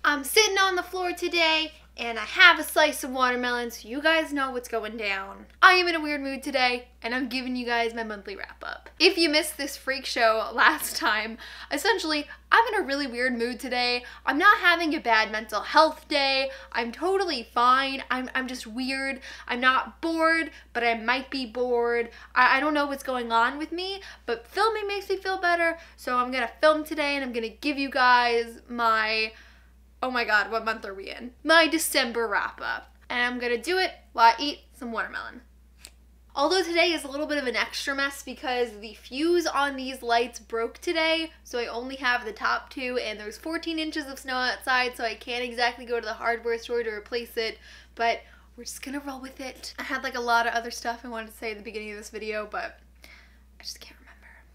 I'm sitting on the floor today and I have a slice of watermelon so you guys know what's going down. I am in a weird mood today and I'm giving you guys my monthly wrap up. If you missed this freak show last time, essentially I'm in a really weird mood today. I'm not having a bad mental health day. I'm totally fine. I'm just weird. I'm not bored, but I might be bored. I don't know what's going on with me, but filming makes me feel better. So I'm gonna film today and I'm gonna give you guys my, oh my god, what month are we in? My December wrap up. And I'm gonna do it while I eat some watermelon. Although today is a little bit of an extra mess because the fuse on these lights broke today, so I only have the top two and there's 14 inches of snow outside, so I can't exactly go to the hardware store to replace it, but we're just gonna roll with it. I had like a lot of other stuff I wanted to say at the beginning of this video, but I just can't remember.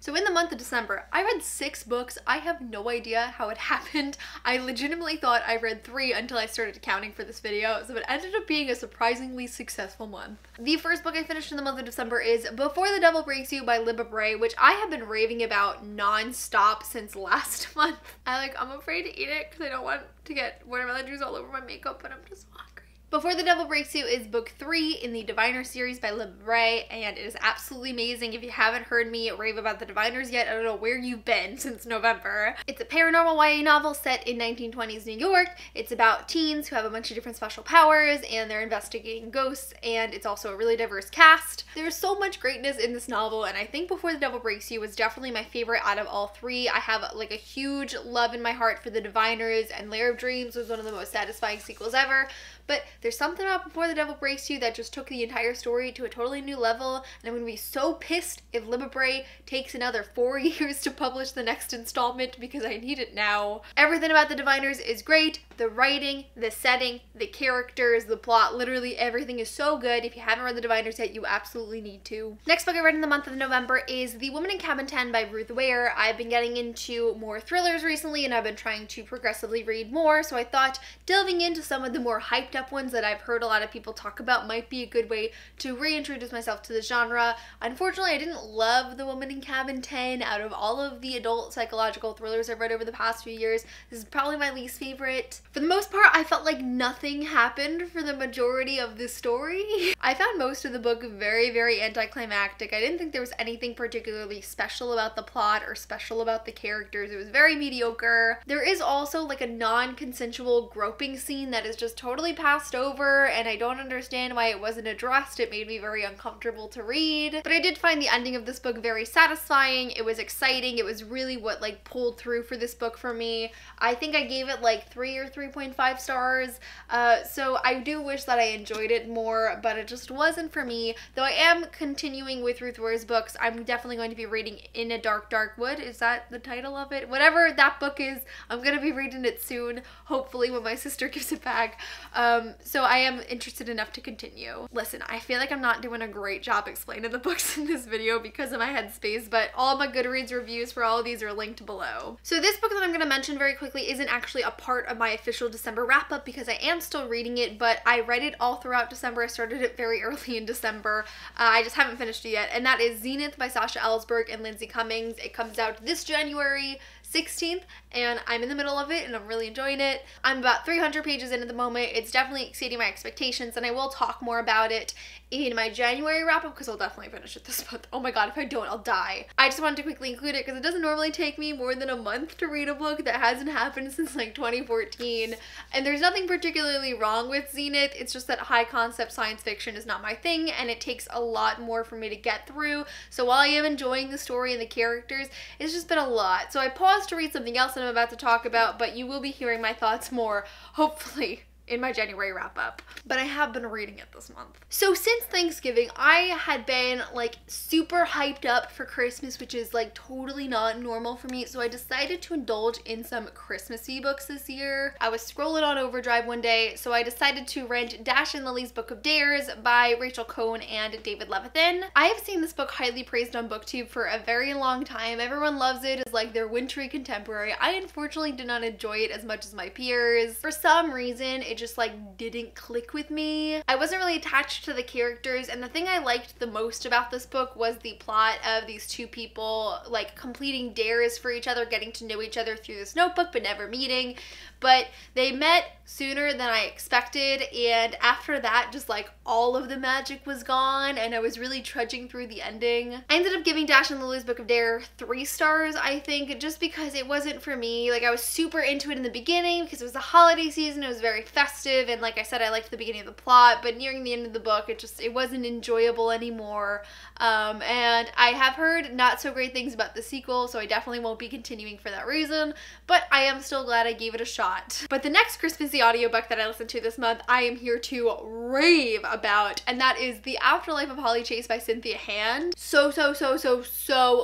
So in the month of December, I read 6 books. I have no idea how it happened. I legitimately thought I read 3 until I started counting for this video, so it ended up being a surprisingly successful month. The first book I finished in the month of December is Before the Devil Breaks You by Libba which I have been raving about non-stop since last month. I'm afraid to eat it because I don't want to get watermelon juice all over my makeup, but I'm just hungry. Before the Devil Breaks You is book 3 in the Diviner series by Libba, and it is absolutely amazing. If you haven't heard me rave about the Diviners yet, I don't know where you've been since November. It's a paranormal YA novel set in 1920s New York. It's about teens who have a bunch of different special powers and they're investigating ghosts, and it's also a really diverse cast. There's so much greatness in this novel, and I think Before the Devil Breaks You was definitely my favorite out of all 3. I have like a huge love in my heart for the Diviners, and Lair of Dreams was one of the most satisfying sequels ever. But there's something about Before the Devil Breaks You that just took the entire story to a totally new level, and I'm going to be so pissed if Libba takes another 4 years to publish the next installment because I need it now. Everything about the Diviners is great. The writing, the setting, the characters, the plot, literally everything is so good. If you haven't read the Diviners yet, you absolutely need to. Next book I read in the month of November is The Woman in Cabin 10 by Ruth Ware. I've been getting into more thrillers recently and I've been trying to progressively read more, so I thought delving into some of the more hyped up ones that I've heard a lot of people talk about might be a good way to reintroduce myself to the genre. Unfortunately, I didn't love The Woman in Cabin 10. Out of all of the adult psychological thrillers I've read over the past few years, this is probably my least favorite. For the most part, I felt like nothing happened for the majority of the story. I found most of the book very, very anticlimactic. I didn't think there was anything particularly special about the plot or special about the characters. It was very mediocre. There is also like a non-consensual groping scene that is just totally passed over, and I don't understand why it wasn't addressed. It made me very uncomfortable to read. But I did find the ending of this book very satisfying. It was exciting. It was really what like pulled through for this book for me. I think I gave it like 3 or 3.5 stars. So I do wish that I enjoyed it more, but it just wasn't for me. Though I am continuing with Ruth Ware's books. I'm definitely going to be reading In a Dark, Dark Wood. Is that the title of it? Whatever that book is, I'm gonna be reading it soon, hopefully when my sister gives it back. So I am interested enough to continue. Listen, I feel like I'm not doing a great job explaining the books in this video because of my headspace, but all my Goodreads reviews for all of these are linked below. So this book that I'm going to mention very quickly isn't actually a part of my official December wrap up because I am still reading it, but I read it all throughout December. I started it very early in December. I just haven't finished it yet, and that is Zenith by Sasha Ellsberg and Lindsay Cummings. It comes out this January 16th, and I'm in the middle of it and I'm really enjoying it. I'm about 300 pages in at the moment. It's definitely exceeding my expectations, and I will talk more about it in my January wrap up because I'll definitely finish it this month. Oh my god, if I don't, I'll die. I just wanted to quickly include it because it doesn't normally take me more than a month to read a book. That hasn't happened since like 2014, and there's nothing particularly wrong with Zenith. It's just that high concept science fiction is not my thing, and it takes a lot more for me to get through. So while I am enjoying the story and the characters, it's just been a lot. So I paused to read something else that I'm about to talk about, but you will be hearing my thoughts more, hopefully, in my January wrap up. But I have been reading it this month. So since Thanksgiving, I had been like super hyped up for Christmas, which is like totally not normal for me. So I decided to indulge in some Christmassy books this year. I was scrolling on Overdrive one day, so I decided to rent Dash and Lily's Book of Dares by Rachel Cohn and David Levithan. I have seen this book highly praised on BookTube for a very long time. Everyone loves it as like their wintry contemporary. I unfortunately did not enjoy it as much as my peers. For some reason, it just like didn't click with me. I wasn't really attached to the characters, and the thing I liked the most about this book was the plot of these two people like completing dares for each other, getting to know each other through this notebook but never meeting. But they met sooner than I expected, and after that just like all of the magic was gone and I was really trudging through the ending. I ended up giving Dash and Lily's Book of Dare 3 stars, I think, just because it wasn't for me. Like, I was super into it in the beginning because it was the holiday season, it was very festive, and like I said, I liked the beginning of the plot, but nearing the end of the book it wasn't enjoyable anymore. And I have heard not so great things about the sequel, so I definitely won't be continuing for that reason, but I am still glad I gave it a shot. But the next Christmassy audiobook that I listened to this month, I am here to rave about, and that is The Afterlife of Holly Chase by Cynthia Hand. So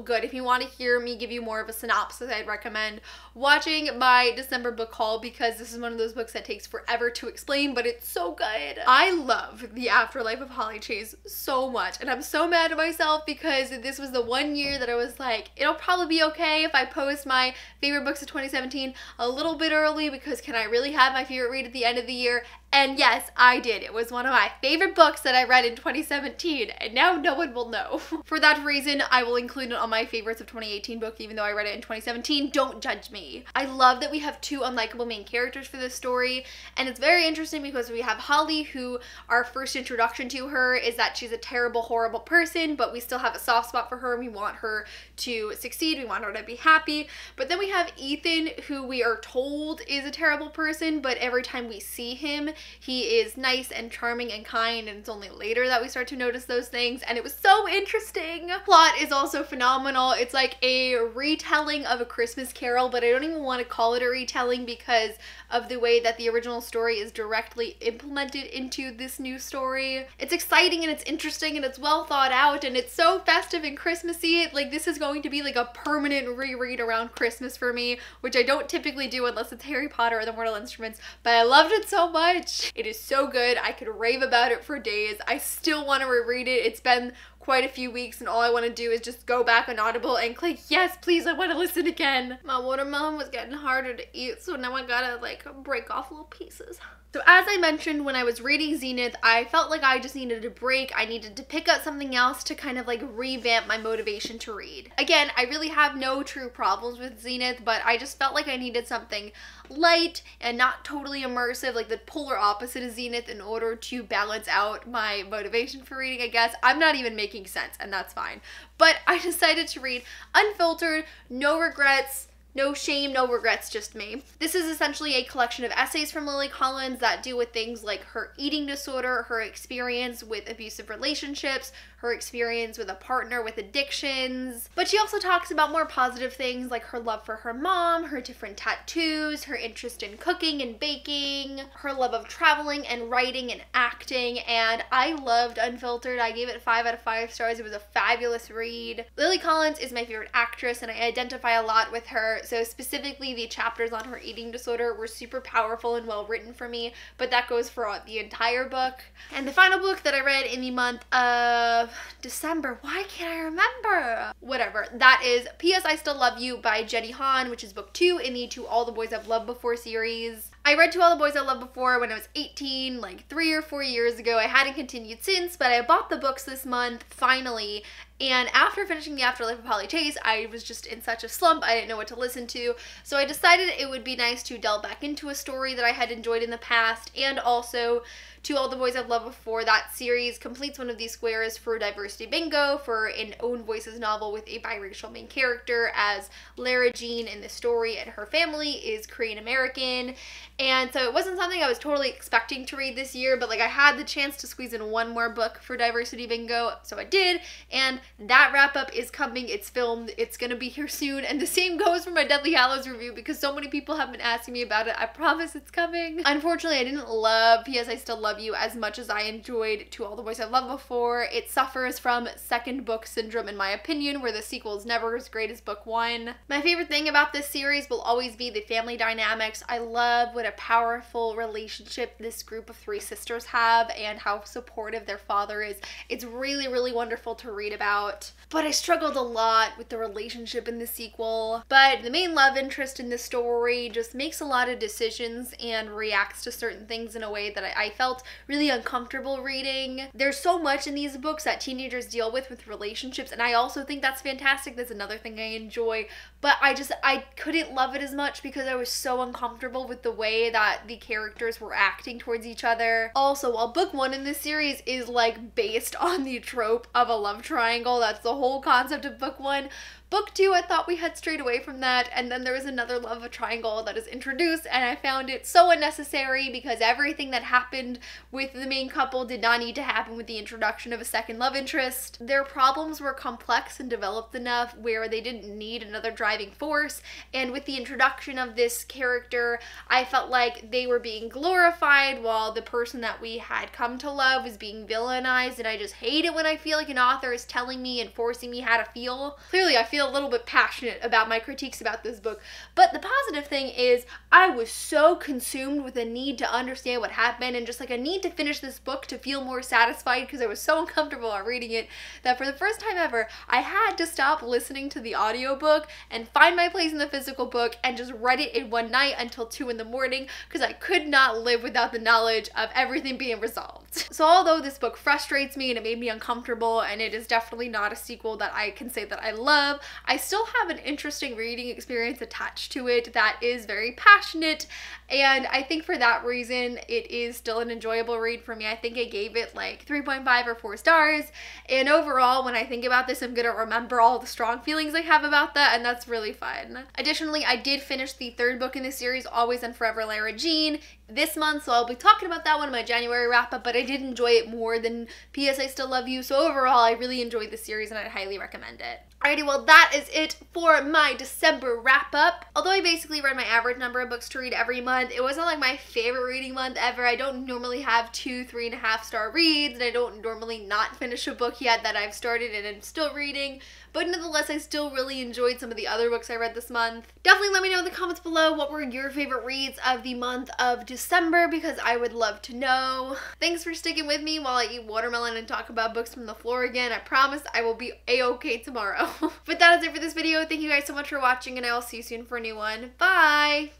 good. If you want to hear me give you more of a synopsis, I'd recommend watching my December book haul, because this is one of those books that takes forever to explain, but it's so good. I love The Afterlife of Holly Chase so much, and I'm so mad at myself because this was the one year that I was like, it'll probably be okay if I post my favorite books of 2017 a little bit early, because can I really have my favorite read at the end of the year? And yes, I did. It was one of my favorite books that I read in 2017, and now no one will know. For that reason, I will include it on my favorites of 2018 book, even though I read it in 2017. Don't judge me. I love that we have two unlikable main characters for this story, and it's very interesting because we have Holly, who our first introduction to her is that she's a terrible, horrible person, but we still have a soft spot for her, and we want her to succeed, we want her to be happy. But then we have Ethan, who we are told is a terrible person, but every time we see him, he is nice and charming and kind, and it's only later that we start to notice those things, and it was so interesting. Plot is also phenomenal. It's like a retelling of A Christmas Carol, but I don't even want to call it a retelling because of the way that the original story is directly implemented into this new story. It's exciting and it's interesting and it's well thought out, and it's so festive and Christmassy. Like, this is going to be like a permanent reread around Christmas for me, which I don't typically do unless it's Harry Potter or The Mortal Instruments, but I loved it so much. It is so good. I could rave about it for days. I still want to reread it. It's been quite a few weeks, and all I want to do is just go back on Audible and click, yes, please, I want to listen again. My watermelon was getting harder to eat, so now I gotta like break off little pieces. So as I mentioned, when I was reading Zenith, I felt like I just needed a break. I needed to pick up something else to kind of like revamp my motivation to read. Again, I really have no true problems with Zenith, but I just felt like I needed something light and not totally immersive, like the polar opposite of Zenith, in order to balance out my motivation for reading, I guess. I'm not even making sense, and that's fine. But I decided to read Unfiltered, No Regrets, no shame, no regrets, just me. This is essentially a collection of essays from Lily Collins that deal with things like her eating disorder, her experience with abusive relationships, her experience with a partner with addictions. But she also talks about more positive things like her love for her mom, her different tattoos, her interest in cooking and baking, her love of traveling and writing and acting, and I loved Unfiltered. I gave it 5 out of 5 stars. It was a fabulous read. Lily Collins is my favorite actress, and I identify a lot with her, so specifically the chapters on her eating disorder were super powerful and well written for me, but that goes for the entire book. And the final book that I read in the month of December, why can't I remember? Whatever, that is P.S. I Still Love You by Jenny Han, which is book 2 in the To All the Boys I've Loved Before series. I read To All the Boys I Loved Before when I was 18, like 3 or 4 years ago. I hadn't continued since, but I bought the books this month, finally, and after finishing The Afterlife of Holly Chase, I was just in such a slump, I didn't know what to listen to, so I decided it would be nice to delve back into a story that I had enjoyed in the past, and also To All the Boys I've Loved Before. That series completes one of these squares for diversity bingo for an Own Voices novel with a biracial main character, as Lara Jean in the story and her family is Korean American. And so it wasn't something I was totally expecting to read this year, but like I had the chance to squeeze in one more book for diversity bingo, so I did, and that wrap up is coming. It's filmed, it's gonna be here soon, and the same goes for my Deathly Hallows review because so many people have been asking me about it. I promise it's coming. Unfortunately, I didn't love P.S. I Still Love You as much as I enjoyed To All the Boys I've Loved Before. It suffers from second book syndrome in my opinion, where the sequel is never as great as book 1. My favorite thing about this series will always be the family dynamics. I love whatever a powerful relationship this group of three sisters have and how supportive their father is. It's really, really wonderful to read about. But I struggled a lot with the relationship in the sequel. But the main love interest in the story just makes a lot of decisions and reacts to certain things in a way that I felt really uncomfortable reading. There's so much in these books that teenagers deal with relationships, and I also think that's fantastic. That's another thing I enjoy. But I couldn't love it as much because I was so uncomfortable with the way that the characters were acting towards each other. Also, while book 1 in this series is like based on the trope of a love triangle, that's the whole concept of book 1, book 2, I thought we had strayed away from that, and then there was another love triangle that is introduced, and I found it so unnecessary because everything that happened with the main couple did not need to happen with the introduction of a second love interest. Their problems were complex and developed enough where they didn't need another driving force, and with the introduction of this character, I felt like they were being glorified while the person that we had come to love was being villainized, and I just hate it when I feel like an author is telling me and forcing me how to feel. Clearly, I feel a little bit passionate about my critiques about this book, but the positive thing is I was so consumed with a need to understand what happened and just like a need to finish this book to feel more satisfied because I was so uncomfortable while reading it that for the first time ever I had to stop listening to the audiobook and find my place in the physical book and just read it in one night until 2 in the morning because I could not live without the knowledge of everything being resolved. So although this book frustrates me and it made me uncomfortable and it is definitely not a sequel that I can say that I love, I still have an interesting reading experience attached to it that is very passionate, and I think for that reason it is still an enjoyable read for me. I think I gave it like 3.5 or 4 stars, and overall when I think about this I'm gonna remember all the strong feelings I have about that, and that's really fun. Additionally, I did finish the 3rd book in the series, Always and Forever Lara Jean, this month, so I'll be talking about that one in my January wrap-up, but I did enjoy it more than P.S. I Still Love You, so overall I really enjoyed the series and I'd highly recommend it. Alrighty, well that is it for my December wrap-up. Although I basically read my average number of books to read every month, it wasn't like my favorite reading month ever. I don't normally have 2 3.5 star reads, and I don't normally not finish a book yet that I've started and I'm still reading, but nonetheless I still really enjoyed some of the other books I read this month. Definitely let me know in the comments below what were your favorite reads of the month of December because I would love to know. Thanks for sticking with me while I eat watermelon and talk about books from the floor again. I promise I will be a-okay tomorrow. But that is it for this video. Thank you guys so much for watching, and I will see you soon for a new one. Bye!